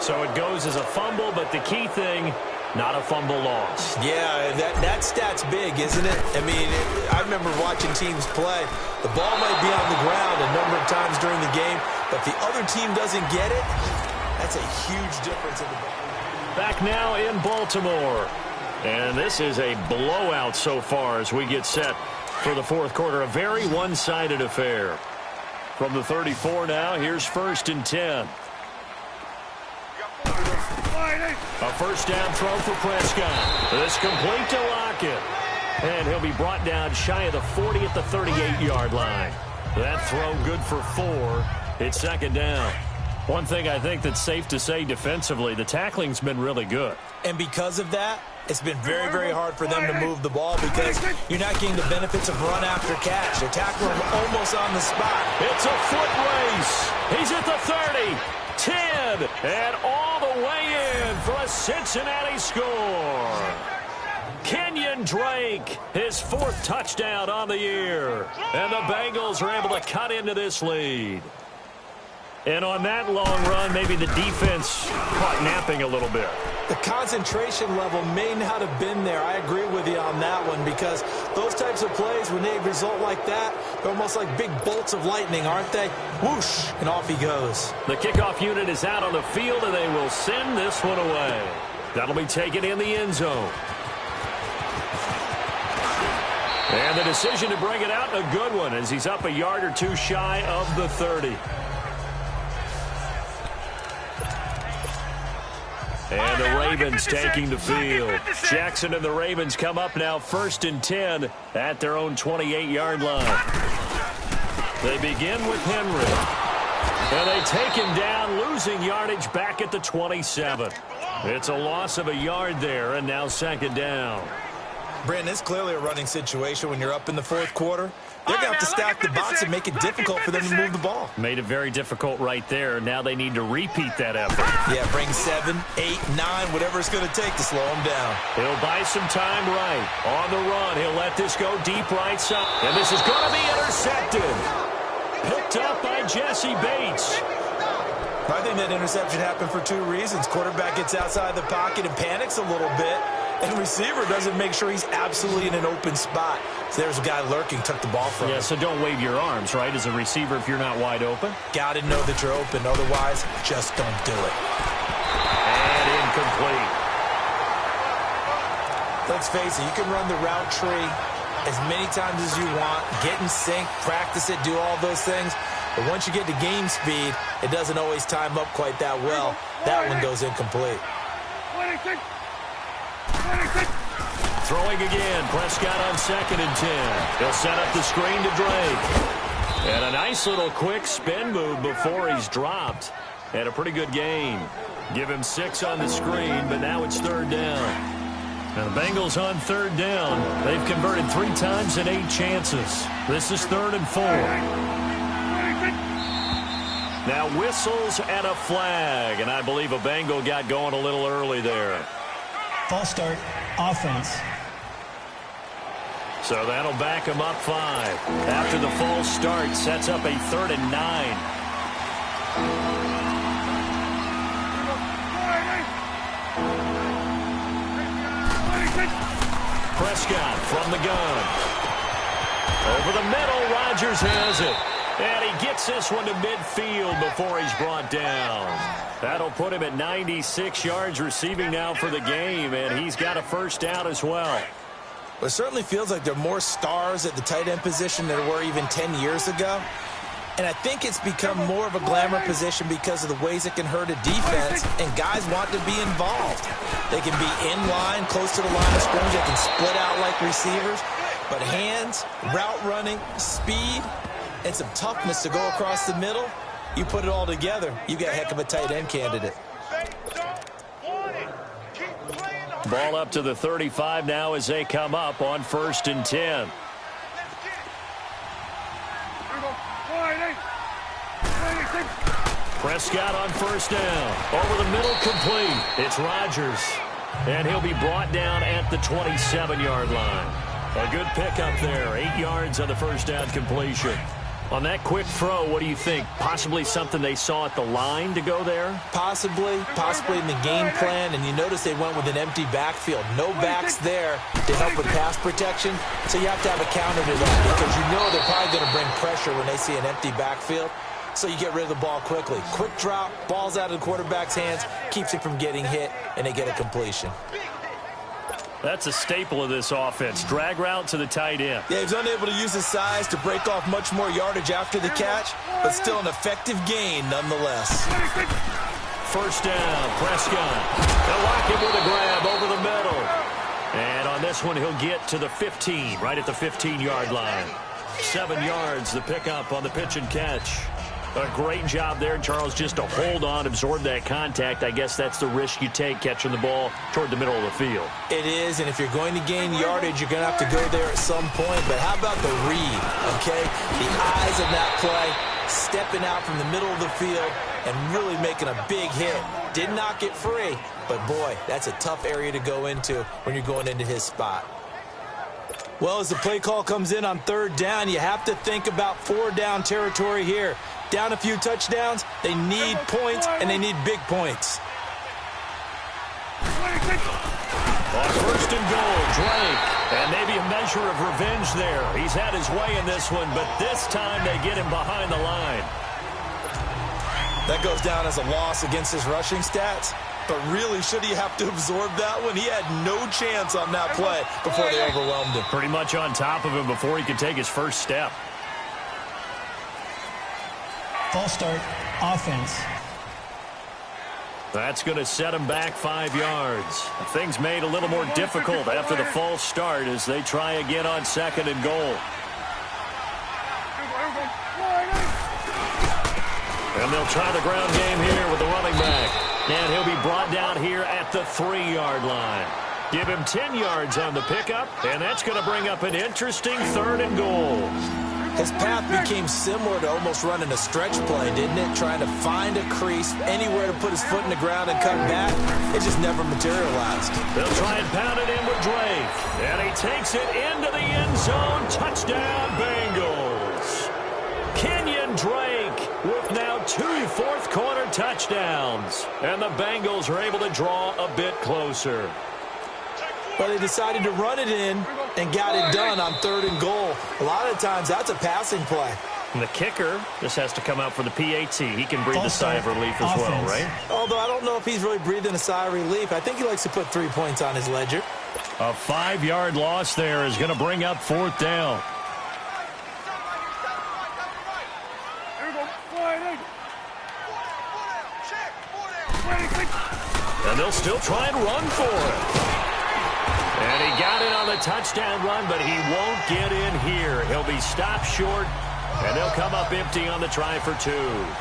So it goes as a fumble, but the key thing, not a fumble loss. Yeah, that stat's big, isn't it? I mean, I remember watching teams play. The ball might be on the ground a number of times during the game, but if the other team doesn't get it, that's a huge difference in the ball. Back now in Baltimore. And this is a blowout so far as we get set for the fourth quarter. A very one-sided affair. From the 34 now, here's 1st and 10. A first down throw for Prescott. This complete to Lockett. And he'll be brought down shy of the 40 at the 38-yard line. That throw good for 4. It's 2nd down. One thing I think that's safe to say defensively, the tackling's been really good. And because of that, it's been very, very hard for them to move the ball because you're not getting the benefits of run after catch. They're tackling him almost on the spot. It's a foot race. He's at the 30, 10, and all the way in for a Cincinnati score. Kenyon Drake, his 4th touchdown on the year. And the Bengals are able to cut into this lead. And on that long run, maybe the defense caught napping a little bit. The concentration level may not have been there. I agree with you on that one because those types of plays, when they result like that, they're almost like big bolts of lightning, aren't they? Whoosh, and off he goes. The kickoff unit is out on the field, and they will send this one away. That'll be taken in the end zone. And the decision to bring it out, a good one, as he's up a yard or two shy of the 30. And the Ravens taking the field. Jackson and the Ravens come up now 1st and 10 at their own 28-yard line. They begin with Henry. And they take him down, losing yardage back at the 27. It's a loss of a yard there, and now 2nd down. Brandon, it's clearly a running situation when you're up in the 4th quarter. They're going to have to stack the box and make it difficult for them to move the ball. Made it very difficult right there. Now they need to repeat that effort. Yeah, bring 7, 8, 9, whatever it's going to take to slow them down. He'll buy some time right. On the run, he'll let this go deep right side. And this is going to be intercepted. Picked up by Jesse Bates. I think that interception happened for 2 reasons. Quarterback gets outside the pocket and panics a little bit. And receiver doesn't make sure he's absolutely in an open spot. So there's a guy lurking, took the ball from him. Yeah, so don't wave your arms, right, as a receiver if you're not wide open. Got to know that you're open. Otherwise, just don't do it. And incomplete. Let's face it, you can run the route tree as many times as you want, get in sync, practice it, do all those things. But once you get to game speed, it doesn't always time up quite that well. That one goes incomplete. Throwing again. Prescott on 2nd and 10. He'll set up the screen to Drake. And a nice little quick spin move before he's dropped. And a pretty good gain. Give him 6 on the screen, but now it's 3rd down. Now the Bengals on 3rd down. They've converted 3 times in 8 chances. This is 3rd and 4. Now whistles and a flag, and I believe a Bengal got going a little early there. False start, offense. So that'll back him up 5. After the false start, sets up a 3rd and 9. Prescott from the gun. Over the middle, Rodgers has it. And he gets this one to midfield before he's brought down. That'll put him at 96 yards receiving now for the game, and he's got a first down as well. It certainly feels like there are more stars at the tight end position than there were even 10 years ago. And I think it's become more of a glamour position because of the ways it can hurt a defense, and guys want to be involved. They can be in line, close to the line of scrimmage. They can split out like receivers. But hands, route running, speed, and some toughness to go across the middle, you put it all together, you got a heck of a tight end candidate. Ball up to the 35 now as they come up on 1st and 10. Prescott on 1st down. Over the middle, complete. It's Rodgers. And he'll be brought down at the 27-yard line. A good pickup there. 8 yards on the first down completion. On that quick throw, what do you think? Possibly something they saw at the line to go there? Possibly in the game plan, and you notice they went with an empty backfield. No backs there to help with pass protection, so you have to have a counter to that because you know they're probably going to bring pressure when they see an empty backfield, so you get rid of the ball quickly. Quick drop, ball's out of the quarterback's hands, keeps it from getting hit, and they get a completion. That's a staple of this offense. Drag route to the tight end. Yeah, he's unable to use his size to break off much more yardage after the catch, but still an effective gain nonetheless. First down, Prescott. They'll lock him with a grab over the middle. And on this one, he'll get to the 15, right at the 15-yard line. 7 yards, the pickup on the pitch and catch. A great job there, Charles, just to hold on, absorb that contact. I guess that's the risk you take catching the ball toward the middle of the field. It is, and if you're going to gain yardage, you're going to have to go there at some point. But how about the read, okay? The eyes of that play, stepping out from the middle of the field and really making a big hit. Did not get free, but boy, that's a tough area to go into when you're going into his spot. Well, as the play call comes in on 3rd down, you have to think about 4-down territory here. Down a few touchdowns, they need points, and they need big points. On 1st and goal, Drake. And maybe a measure of revenge there. He's had his way in this one, but this time they get him behind the line. That goes down as a loss against his rushing stats. But really, should he have to absorb that one? He had no chance on that play before they overwhelmed him. Pretty much on top of him before he could take his first step. False start, offense. That's going to set him back 5 yards. Things made a little more difficult after the false start as they try again on 2nd and goal. And they'll try the ground game here with the running back. And he'll be brought down here at the 3-yard line. Give him 10 yards on the pickup, and that's going to bring up an interesting 3rd and goal. His path became similar to almost running a stretch play, didn't it? Trying to find a crease, anywhere to put his foot in the ground and cut back. It just never materialized. They'll try and pound it in with Drake. And he takes it into the end zone. Touchdown, Bengals. Kenyon Drake with now 2 fourth-quarter touchdowns. And the Bengals are able to draw a bit closer. But they decided to run it in and got it done on 3rd and goal. A lot of times that's a passing play. And the kicker just has to come out for the PAT. He can breathe a sigh of relief as well, right? Although I don't know if he's really breathing a sigh of relief. I think he likes to put 3 points on his ledger. A 5-yard loss there is going to bring up 4th down. And they'll still try and run for it. And he got it on the touchdown run, but he won't get in here. He'll be stopped short And they'll come up empty on the try for 2.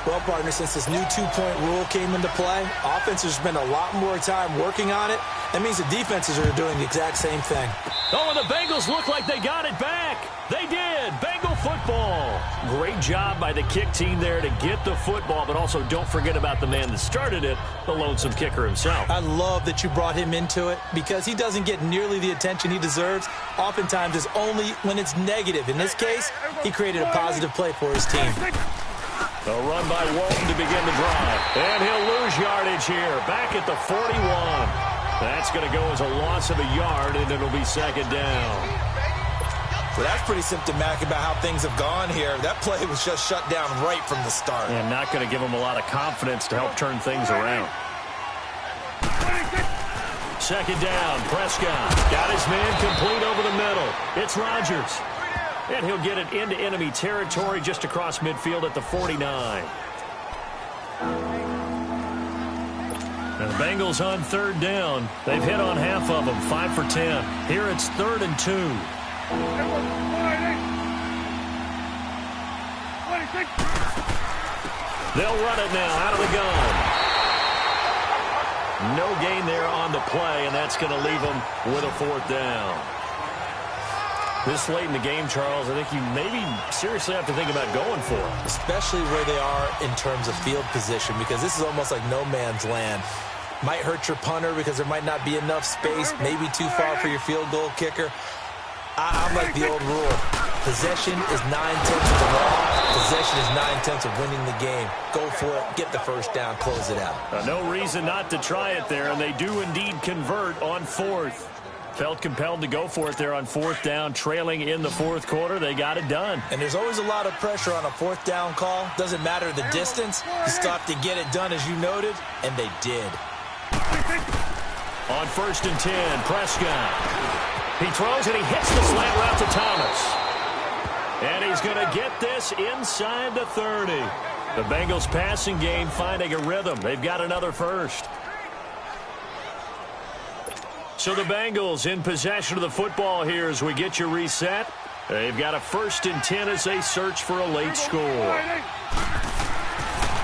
Well, partner, since this new two-point rule came into play, offenses spend a lot more time working on it. That means the defenses are doing the exact same thing. Oh, and the Bengals look like they got it back. They did. Bengal football. Great job by the kick team there to get the football, but also don't forget about the man that started it, the lonesome kicker himself. I love that you brought him into it because he doesn't get nearly the attention he deserves. Oftentimes it's only when it's negative. In this case, he created a positive play for his team. A run by Walton to begin the drive. And he'll lose yardage here. Back at the 41. That's going to go as a loss of a yard, and it'll be second down. Well, that's pretty symptomatic about how things have gone here. That play was just shut down right from the start. And not going to give him a lot of confidence to help turn things around. Second down, Prescott got his man complete over the middle. It's Rodgers. And he'll get it into enemy territory just across midfield at the 49. And the Bengals on third down. They've hit on half of them, 5 for 10. Here it's 3rd and 2. They'll run it now out of the gun. No gain there on the play, and that's going to leave them with a 4th down. This late in the game, Charles, I think you maybe seriously have to think about going for it. Especially where they are in terms of field position, because this is almost like no man's land. Might hurt your punter because there might not be enough space, maybe too far for your field goal kicker. I'm like the old rule. Possession is 9/10 of the law. Possession is 9/10 of winning the game. Go for it. Get the first down. Close it out. No reason not to try it there, and they do indeed convert on 4th. Felt compelled to go for it there on 4th down, trailing in the 4th quarter. They got it done. And there's always a lot of pressure on a 4th down call. Doesn't matter the distance. You still have to get it done, as you noted, and they did. On 1st and 10, Prescott. He throws and he hits the slant route to Thomas. And he's going to get this inside the 30. The Bengals passing game finding a rhythm. They've got another first. So the Bengals in possession of the football here as we get you reset. They've got a 1st and 10 as they search for a late score.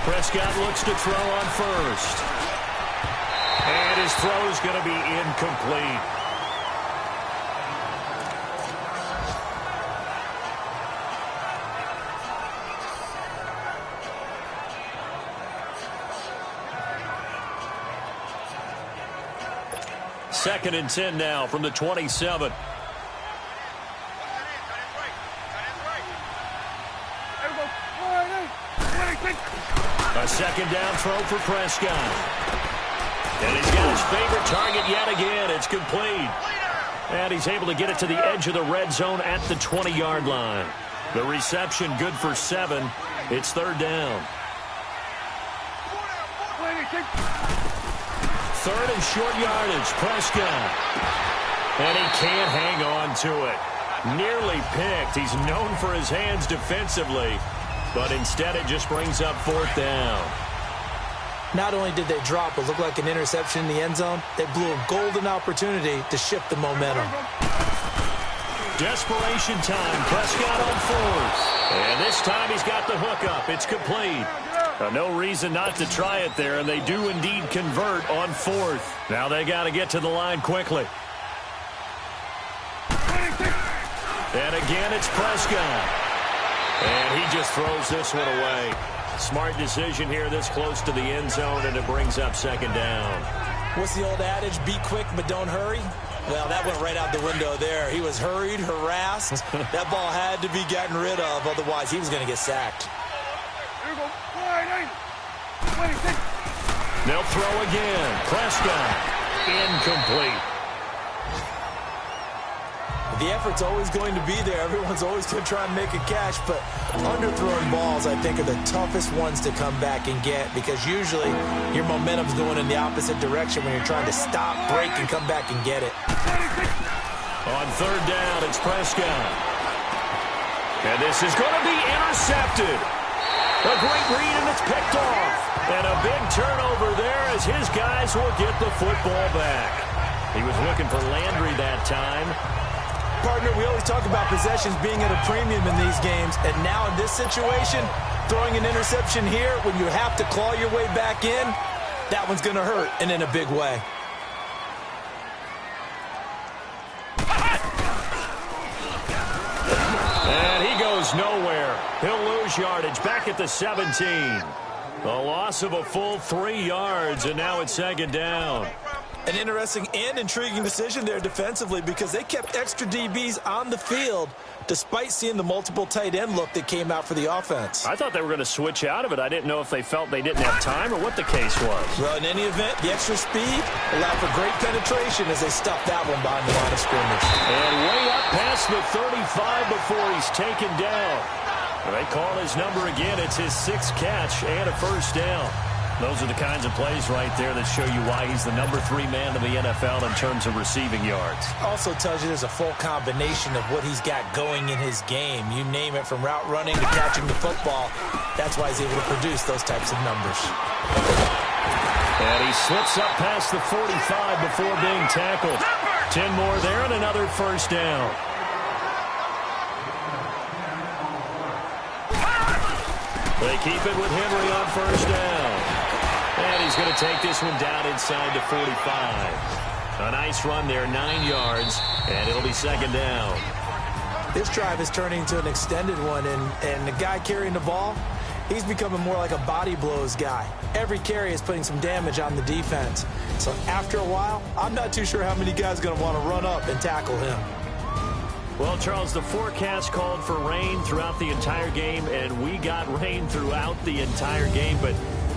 Prescott looks to throw on 1st. And his throw's going to be incomplete. Second and 10 now from the 27. A second down throw for Prescott. And he's got his favorite target yet again. It's complete. And he's able to get it to the edge of the red zone at the 20-yard line. The reception good for 7. It's 3rd down. 3rd and short yardage, Prescott. And he can't hang on to it. Nearly picked. He's known for his hands defensively. But instead it just brings up 4th down. Not only did they drop what looked like an interception in the end zone, they blew a golden opportunity to shift the momentum. Desperation time. Prescott on 4th. And this time he's got the hookup. It's complete. No reason not to try it there, and they do indeed convert on 4th. Now they got to get to the line quickly. And again, it's Prescott. And he just throws this one away. Smart decision here this close to the end zone, and it brings up 2nd down. What's the old adage? Be quick, but don't hurry. Well, that went right out the window there. He was hurried, harassed. That ball had to be gotten rid of, otherwise he was going to get sacked. They'll throw again. Prescott. Incomplete. The effort's always going to be there. Everyone's always going to try and make a catch, but underthrown balls, I think, are the toughest ones to come back and get because usually your momentum's going in the opposite direction when you're trying to stop, break, and come back and get it. On 3rd down, it's Prescott. And this is going to be intercepted. A great read, and it's picked off. And a big turnover there as his guys will get the football back. He was looking for Landry that time. partner, we always talk about possessions being at a premium in these games, and now in this situation, throwing an interception here when you have to claw your way back in, that one's going to hurt, and in a big way. And he goes nowhere. He'll lose yardage back at the 17. A loss of a full 3 yards, and now it's second down. An interesting and intriguing decision there defensively because they kept extra DBs on the field despite seeing the multiple tight end look that came out for the offense. I thought they were going to switch out of it. I didn't know if they felt they didn't have time or what the case was. Well, in any event, the extra speed allowed for great penetration as they stuffed that one behind the line of scrimmage. And way up past the 35 before he's taken down. They call his number again. It's his 6th catch and a first down. Those are the kinds of plays right there that show you why he's the number 3 man in the NFL in terms of receiving yards. Also tells you there's a full combination of what he's got going in his game. You name it, from route running to catching the football. That's why he's able to produce those types of numbers. And he slips up past the 45 before being tackled. 10 more there and another first down. They keep it with Henry on first down. And he's going to take this one down inside the 45. A nice run there, 9 yards, and it'll be second down. This drive is turning into an extended one, and the guy carrying the ball, he's becoming more like a body blows guy. Every carry is putting some damage on the defense. So after a while, I'm not too sure how many guys are going to want to run up and tackle him. Well, Charles, the forecast called for rain throughout the entire game, and we got rain throughout the entire game. But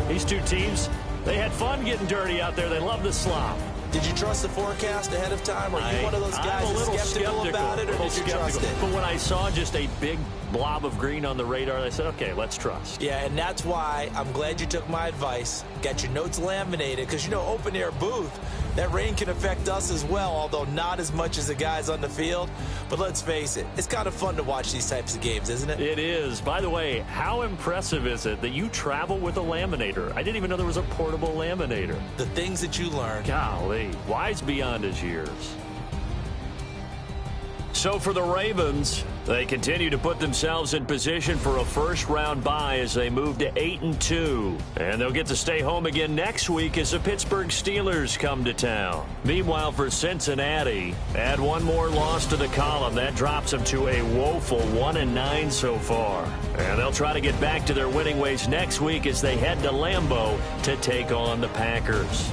these two teams, they had fun getting dirty out there. They love the slop. Did you trust the forecast ahead of time? Or are you one of those guys that's skeptical about it, or did you trust it? But when I saw just a big blob of green on the radar, I said, okay, let's trust. Yeah, and that's why I'm glad you took my advice. Got your notes laminated, because, you know, open-air booth, that rain can affect us as well, although not as much as the guys on the field. But let's face it, it's kind of fun to watch these types of games, isn't it? It is. By the way, how impressive is it that you travel with a laminator? I didn't even know there was a portable laminator. The things that you learn. Golly, wise beyond his years. So for the Ravens, they continue to put themselves in position for a first-round bye as they move to 8-2. And they'll get to stay home again next week as the Pittsburgh Steelers come to town. Meanwhile, for Cincinnati, add one more loss to the column. That drops them to a woeful 1-9 so far. And they'll try to get back to their winning ways next week as they head to Lambeau to take on the Packers.